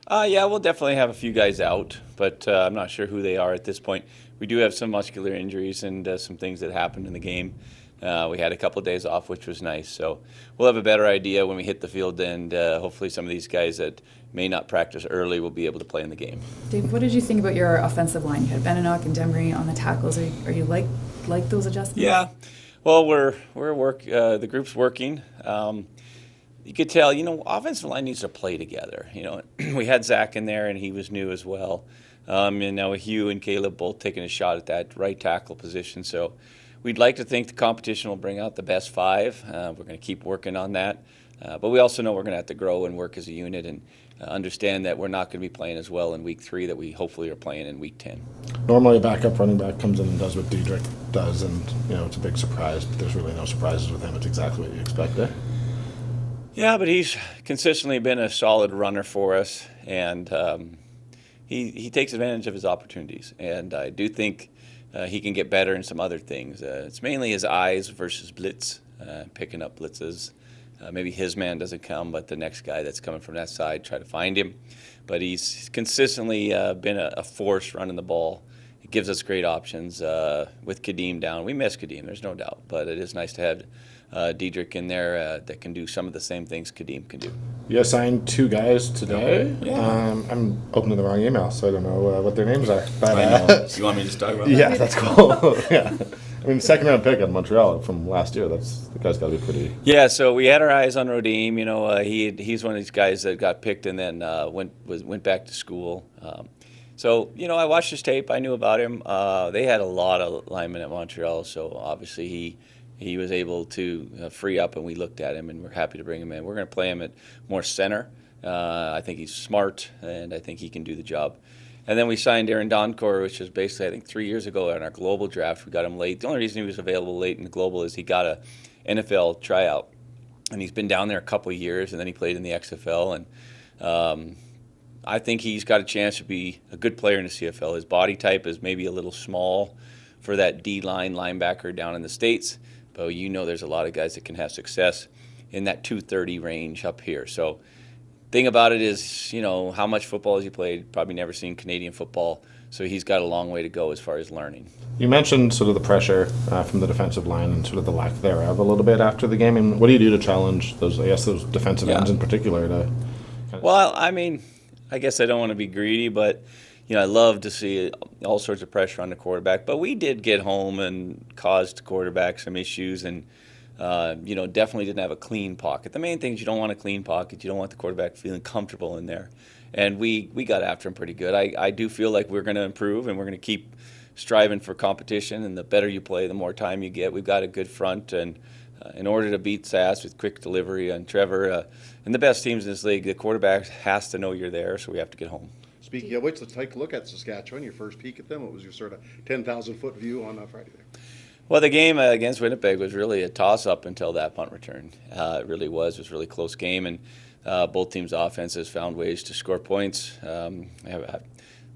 Yeah, we'll definitely have a few guys out, but I'm not sure who they are at this point. We do have some muscular injuries and some things that happened in the game. We had a couple of days off, which was nice. So we'll have a better idea when we hit the field, and hopefully some of these guys that may not practice early will be able to play in the game. Dave, what did you think about your offensive line? You had Beninock and Demery on the tackles. Are you like those adjustments? Yeah, well, the group's working. You could tell, offensive line needs to play together. We had Zach in there, and he was new as well. And now Hugh and Caleb both taking a shot at that right tackle position. So we'd like to think the competition will bring out the best five. We're going to keep working on that. But we also know we're going to have to grow and work as a unit and understand that we're not going to be playing as well in week 3 that we hopefully are playing in week 10. Normally a backup running back comes in and does what Diedrich does, and it's a big surprise, but there's really no surprises with him. It's exactly what you expect, eh? Yeah, but he's consistently been a solid runner for us, and he takes advantage of his opportunities. And I do think he can get better in some other things. It's mainly his eyes versus blitz, picking up blitzes. Maybe his man doesn't come, but the next guy that's coming from that side, try to find him. But he's consistently been a force running the ball. It gives us great options with Kadeem down. We miss Kadeem, there's no doubt, but it is nice to have Diedrich in there that can do some of the same things Kadeem can do. You assigned 2 guys today. Yeah. I'm opening the wrong email, so I don't know what their names are. But, I know. You want me to just talk about that? Yeah, that's cool. Yeah. I mean, second round pick on Montreal from last year. The guy's got to be pretty. Yeah, so we had our eyes on Rodim. He's one of these guys that got picked and then went back to school. So I watched his tape. I knew about him. They had a lot of linemen at Montreal, so obviously he was able to free up, and we looked at him, and we're happy to bring him in. We're going to play him at more center. I think he's smart, and I think he can do the job. And then we signed Aaron Doncor, which was basically, I think, 3 years ago in our global draft. We got him late. The only reason he was available late in the global is he got a NFL tryout. And he's been down there a couple of years, and then he played in the XFL. And I think he's got a chance to be a good player in the CFL. His body type is maybe a little small for that D-line linebacker down in the States. But there's a lot of guys that can have success in that 230 range up here. So thing about it is, how much football has he played? Probably never seen Canadian football, so he's got a long way to go as far as learning. You mentioned sort of the pressure from the defensive line and sort of the lack thereof a little bit after the game. And what do you do to challenge those defensive ends in particular? Well, I guess I don't want to be greedy, but I love to see all sorts of pressure on the quarterback. But we did get home and caused the quarterback some issues, and definitely didn't have a clean pocket. The main thing is you don't want a clean pocket. You don't want the quarterback feeling comfortable in there. And we got after him pretty good. I do feel like we're going to improve, and we're going to keep striving for competition. And the better you play, the more time you get. We've got a good front, and in order to beat SAS with quick delivery and Trevor and the best teams in this league, the quarterback has to know you're there, so we have to get home. Speaking of which, let's take a look at Saskatchewan, your first peek at them. What was your sort of 10,000-foot view on Friday there? Well, the game against Winnipeg was really a toss-up until that punt return. It really was. It was a really close game, and both teams' offenses found ways to score points.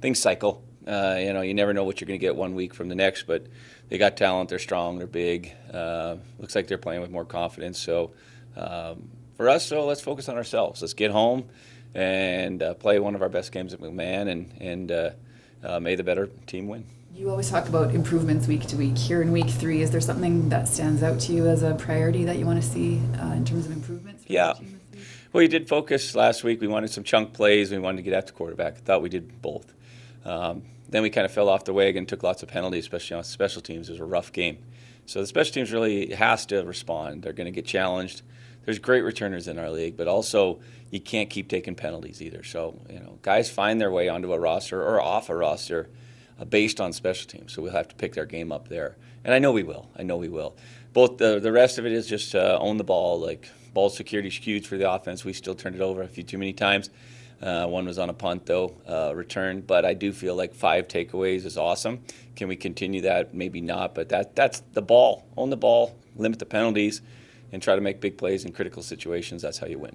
Things cycle. You never know what you're going to get one week from the next, but they got talent. They're strong. They're big. Looks like they're playing with more confidence. So for us, let's focus on ourselves. Let's get home and play one of our best games at McMahon, and may the better team win. You always talk about improvements week to week. Here in week 3, is there something that stands out to you as a priority that you want to see in terms of improvements? Yeah. Well, we did focus last week. We wanted some chunk plays. We wanted to get after quarterback. I thought we did both. Then we kind of fell off the wagon, took lots of penalties, especially on special teams. It was a rough game. So the special teams really has to respond. They're going to get challenged. There's great returners in our league, but also you can't keep taking penalties either. So, guys find their way onto a roster or off a roster based on special teams. So we'll have to pick their game up there. And I know we will. Both the rest of it is just own the ball, like ball security huge for the offense. We still turned it over a few too many times. One was on a punt, though, return. But I do feel like 5 takeaways is awesome. Can we continue that? Maybe not. But that's the ball. Own the ball, limit the penalties, and try to make big plays in critical situations. That's how you win.